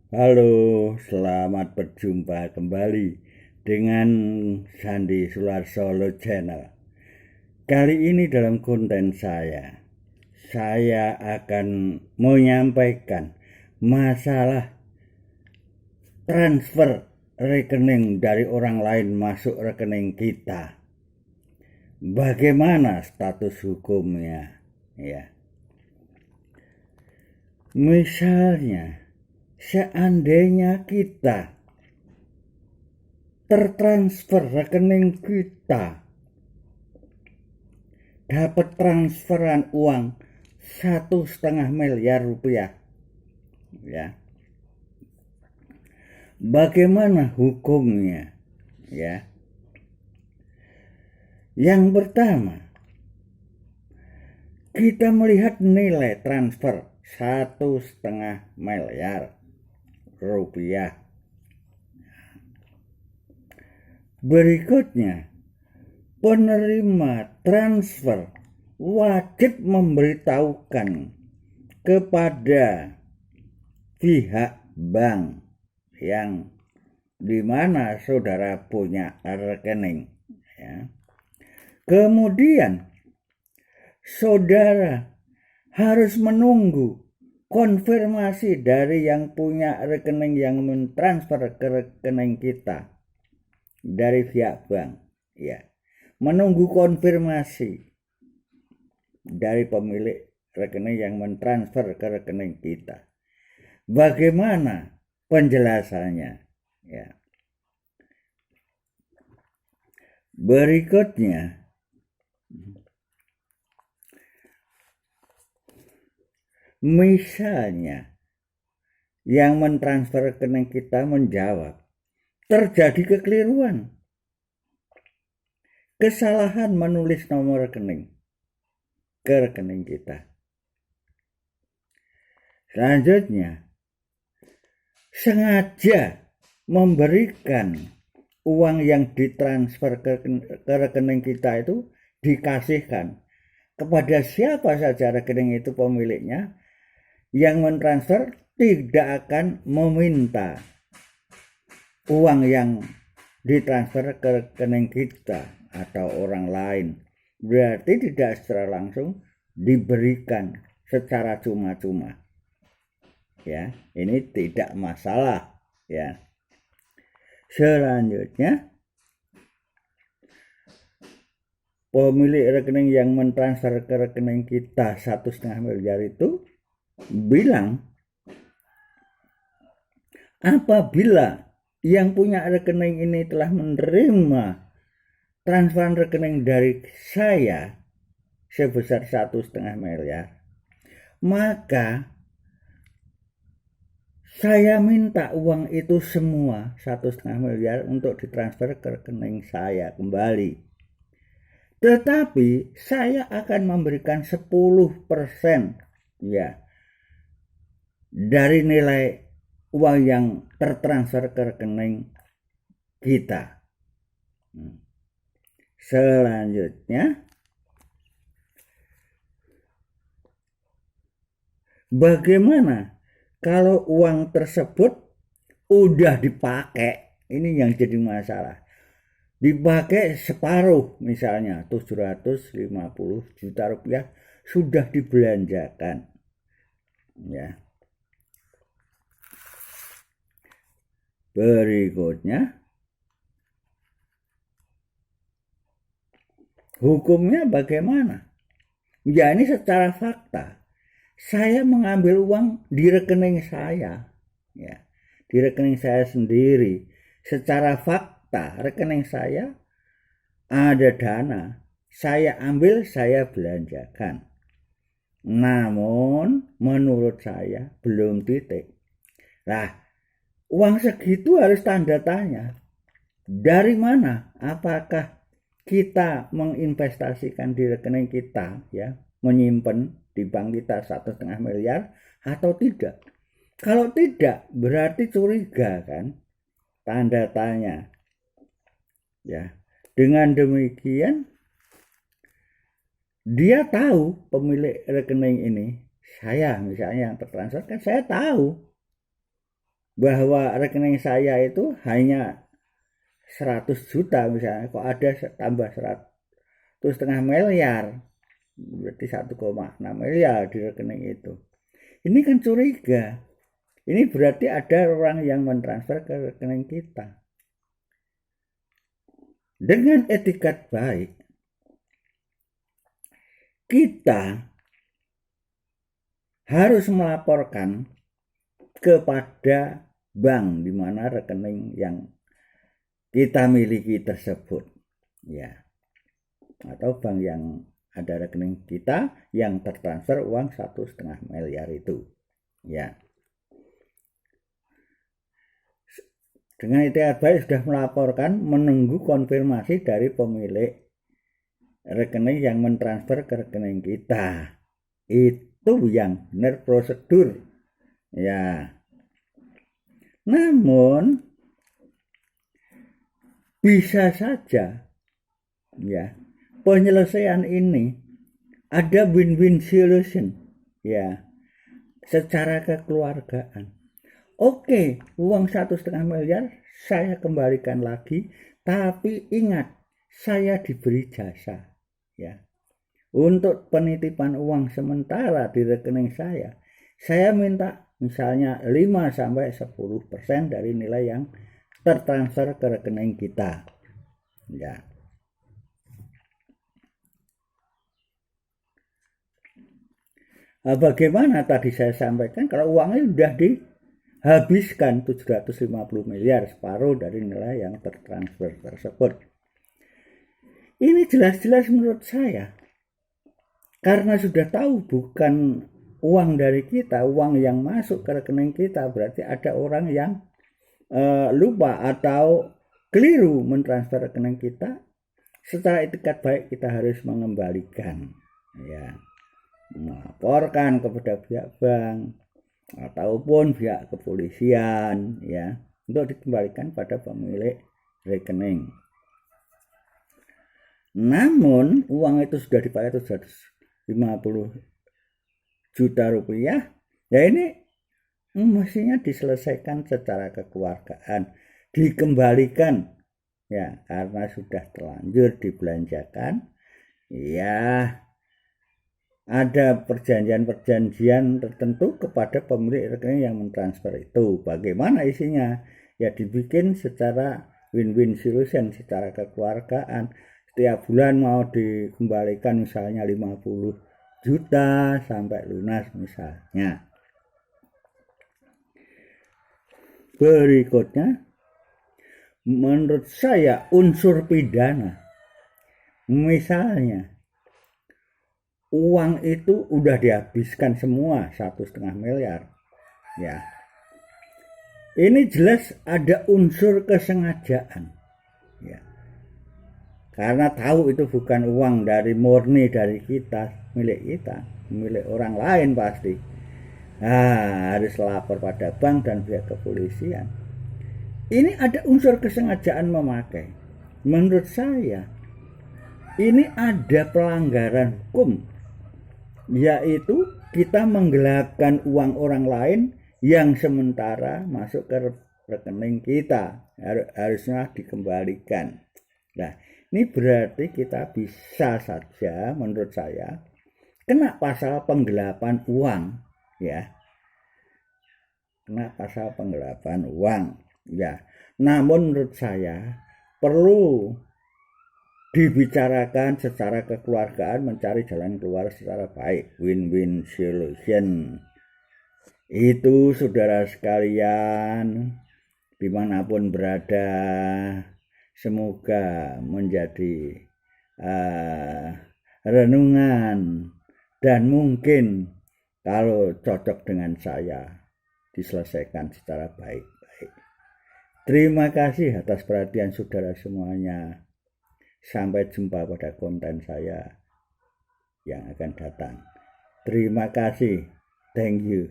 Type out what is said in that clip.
Halo, selamat berjumpa kembali dengan Sandi Sularso Channel. Kali ini dalam konten saya akan menyampaikan masalah transfer rekening dari orang lain masuk rekening kita. Bagaimana status hukumnya? Ya. Misalnya, seandainya kita tertransfer rekening kita dapat transferan uang 1,5 miliar rupiah, ya, bagaimana hukumnya? Ya, yang pertama, kita melihat nilai transfer 1,5 miliar rupiah. Berikutnya, penerima transfer wajib memberitahukan kepada pihak bank yang dimana saudara punya rekening, ya. Kemudian saudara harus menunggu konfirmasi dari yang punya rekening yang mentransfer ke rekening kita dari pihak bank, ya. Menunggu konfirmasi dari pemilik rekening yang mentransfer ke rekening kita. Bagaimana penjelasannya? Ya. Berikutnya, misalnya yang mentransfer rekening kita menjawab, terjadi kekeliruan, kesalahan menulis nomor rekening ke rekening kita. Selanjutnya, sengaja memberikan uang yang ditransfer ke rekening kita itu dikasihkan kepada siapa saja rekening itu pemiliknya, yang mentransfer tidak akan meminta uang yang ditransfer ke rekening kita atau orang lain. Berarti tidak secara langsung diberikan secara cuma-cuma. Ya, ini tidak masalah, ya. Selanjutnya, pemilik rekening yang mentransfer ke rekening kita 1,5 miliar itu bilang, apabila yang punya rekening ini telah menerima transferan rekening dari saya sebesar 1,5 miliar, maka saya minta uang itu semua 1,5 miliar untuk ditransfer ke rekening saya kembali. Tetapi saya akan memberikan 10%, ya, dari nilai uang yang tertransfer ke rekening kita. Selanjutnya, bagaimana kalau uang tersebut udah dipakai? Ini yang jadi masalah. Dipakai separuh, misalnya 750 juta rupiah sudah dibelanjakan, ya. Berikutnya, hukumnya bagaimana? Ya, ini secara fakta. Saya mengambil uang di rekening saya, ya, di rekening saya sendiri. Secara fakta, rekening saya ada dana, saya ambil, saya belanjakan. Namun menurut saya belum titik. Nah, uang segitu harus tanda tanya. Dari mana? Apakah kita menginvestasikan di rekening kita, ya, menyimpan di bank kita 1,5 miliar atau tidak? Kalau tidak, berarti curiga, kan? Tanda tanya. Ya. Dengan demikian, dia tahu, pemilik rekening ini, saya misalnya yang tertransfer, kan saya tahu bahwa rekening saya itu hanya 100 juta misalnya, kok ada tambah 1,5 miliar, berarti 1,6 miliar di rekening itu. Ini kan curiga. Ini berarti ada orang yang mentransfer ke rekening kita. Dengan etikat baik, kita harus melaporkan kepada bank di mana rekening yang kita miliki tersebut, ya, atau bank yang ada rekening kita yang tertransfer uang 1,5 miliar itu, ya. Dengan etikat baik sudah melaporkan, menunggu konfirmasi dari pemilik rekening yang mentransfer ke rekening kita. Itu yang benar prosedur, ya. Namun bisa saja, ya, penyelesaian ini ada win-win solution, ya, secara kekeluargaan. Oke, uang 1,5 miliar saya kembalikan lagi, tapi ingat, saya diberi jasa, ya. Untuk penitipan uang sementara di rekening saya minta misalnya 5-10% dari nilai yang tertransfer ke rekening kita, ya. Nah, bagaimana tadi saya sampaikan kalau uangnya sudah dihabiskan 750 miliar, separuh dari nilai yang tertransfer tersebut. Ini jelas-jelas menurut saya, karena sudah tahu bukan uang dari kita, uang yang masuk ke rekening kita, berarti ada orang yang lupa atau keliru mentransfer rekening kita. Secara etikat baik kita harus mengembalikan, ya, melaporkan kepada pihak bank ataupun pihak kepolisian, ya, untuk dikembalikan pada pemilik rekening. Namun uang itu sudah dipakai 750 juta rupiah, ya ini mestinya diselesaikan secara kekeluargaan, dikembalikan, ya, karena sudah terlanjur dibelanjakan, ya. Ada perjanjian-perjanjian tertentu kepada pemilik rekening yang mentransfer itu. Bagaimana isinya? Ya dibikin secara win-win solution, secara kekeluargaan. Setiap bulan mau dikembalikan misalnya 50 juta sampai lunas misalnya. Berikutnya, menurut saya unsur pidana. Misalnya, uang itu udah dihabiskan semua 1,5 miliar, ya. Ini jelas ada unsur kesengajaan, ya. Karena tahu itu bukan uang dari murni dari kita, milik orang lain pasti. Nah, harus lapor pada bank dan pihak kepolisian. Ini ada unsur kesengajaan memakai. Menurut saya, ini ada pelanggaran hukum, yaitu kita menggelapkan uang orang lain yang sementara masuk ke rekening kita, harusnya dikembalikan. Nah, ini berarti kita bisa saja menurut saya kena pasal penggelapan uang, ya. Kena pasal penggelapan uang, ya. Namun menurut saya perlu dibicarakan secara kekeluargaan, mencari jalan keluar secara baik, win-win solution. Itu saudara sekalian, dimanapun berada, semoga menjadi renungan, dan mungkin kalau cocok dengan saya diselesaikan secara baik-baik. Terima kasih atas perhatian saudara semuanya. Sampai jumpa pada konten saya yang akan datang. Terima kasih. Thank you.